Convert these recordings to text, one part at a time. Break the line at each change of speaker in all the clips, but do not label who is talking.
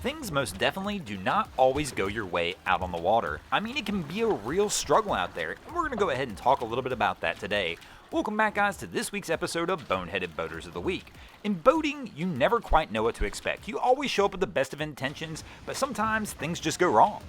Things most definitely do not always go your way out on the water. I mean, it can be a real struggle out there, and we're going to go ahead and talk a little bit about that today. Welcome back, guys, to this week's episode of Boneheaded Boaters of the Week. In boating, you never quite know what to expect. You always show up with the best of intentions, but sometimes things just go wrong.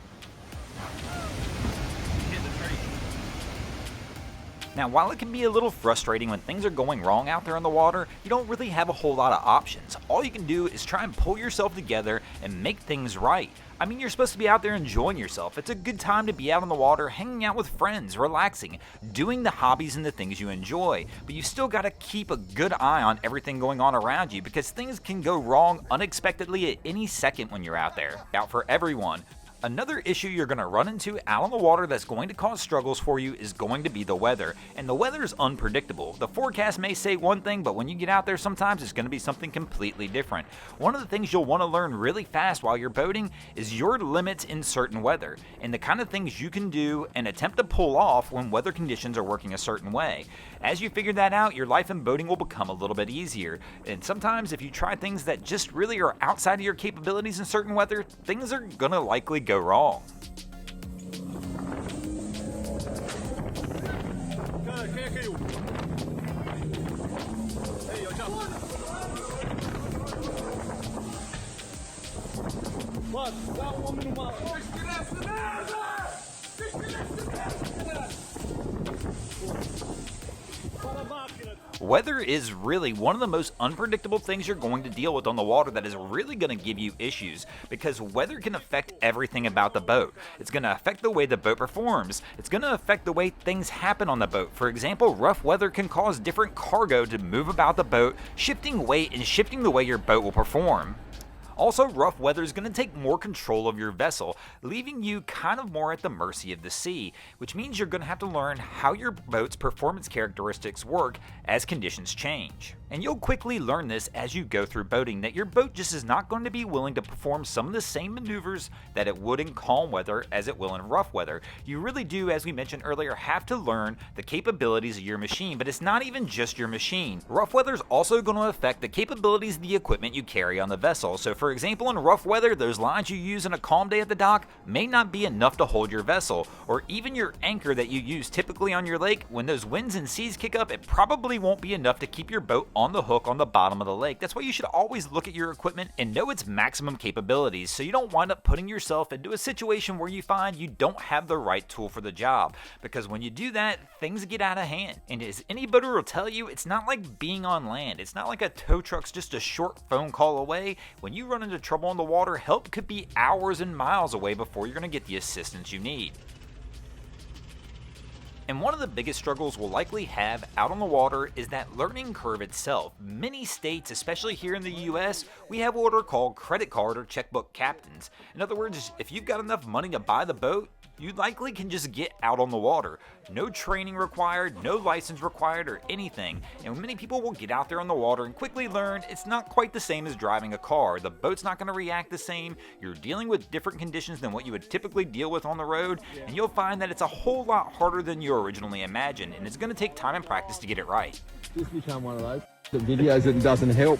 Now, while it can be a little frustrating when things are going wrong out there on the water, you don't really have a whole lot of options. All you can do is try and pull yourself together and make things right. I mean, you're supposed to be out there enjoying yourself. It's a good time to be out on the water, hanging out with friends, relaxing, doing the hobbies and the things you enjoy. But you still got to keep a good eye on everything going on around you because things can go wrong unexpectedly at any second when you're out there. Out for everyone. Another issue you're going to run into out on the water that's going to cause struggles for you is going to be the weather. And the weather is unpredictable. The forecast may say one thing, but when you get out there sometimes it's going to be something completely different. One of the things you'll want to learn really fast while you're boating is your limits in certain weather and the kind of things you can do and attempt to pull off when weather conditions are working a certain way. As you figure that out, your life in boating will become a little bit easier. And sometimes if you try things that just really are outside of your capabilities in certain weather, things are going to likely go wrong. Weather is really one of the most unpredictable things you're going to deal with on the water that is really going to give you issues because weather can affect everything about the boat. It's going to affect the way the boat performs. It's going to affect the way things happen on the boat. For example, rough weather can cause different cargo to move about the boat, shifting weight and shifting the way your boat will perform. Also, rough weather is going to take more control of your vessel, leaving you kind of more at the mercy of the sea, which means you're going to have to learn how your boat's performance characteristics work as conditions change. And you'll quickly learn this as you go through boating, that your boat just is not going to be willing to perform some of the same maneuvers that it would in calm weather as it will in rough weather. You really do, as we mentioned earlier, have to learn the capabilities of your machine, but it's not even just your machine. Rough weather is also going to affect the capabilities of the equipment you carry on the vessel. So for example, in rough weather, those lines you use on a calm day at the dock may not be enough to hold your vessel, or even your anchor that you use typically on your lake. When those winds and seas kick up, it probably won't be enough to keep your boat on the hook on the bottom of the lake. That's why you should always look at your equipment and know its maximum capabilities so you don't wind up putting yourself into a situation where you find you don't have the right tool for the job, because when you do that, things get out of hand. And as any boater will tell you, it's not like being on land. It's not like a tow truck's just a short phone call away. When you run into trouble on the water, help could be hours and miles away before you're going to get the assistance you need. And one of the biggest struggles we'll likely have out on the water is that learning curve itself. Many states, especially here in the US, we have what are called credit card or checkbook captains. In other words, if you've got enough money to buy the boat, you likely can just get out on the water. No training required, no license required or anything. And many people will get out there on the water and quickly learn it's not quite the same as driving a car. The boat's not going to react the same. You're dealing with different conditions than what you would typically deal with on the road. And you'll find that it's a whole lot harder than you originally imagined. And it's going to take time and practice to get it right.
Just become one of those videos that doesn't help.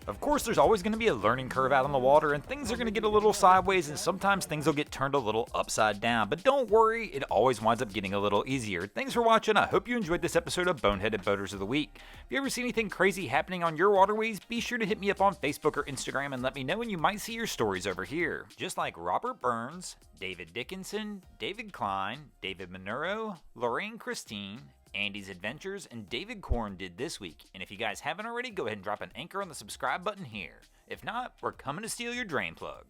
Of course, there's always going to be a learning curve out on the water, and things are going to get a little sideways, and sometimes things will get turned a little upside down. But don't worry, it always winds up getting a little easier. Thanks for watching. I hope you enjoyed this episode of Boneheaded Boaters of the Week. If you ever see anything crazy happening on your waterways, be sure to hit me up on Facebook or Instagram and let me know, and you might see your stories over here. Just like Robert Burns, David Dickinson, David Klein, David Monuro, Lorraine Christine, Andy's Adventures, and David Korn did this week. And if you guys haven't already, go ahead and drop an anchor on the subscribe button here. If not, we're coming to steal your drain plug.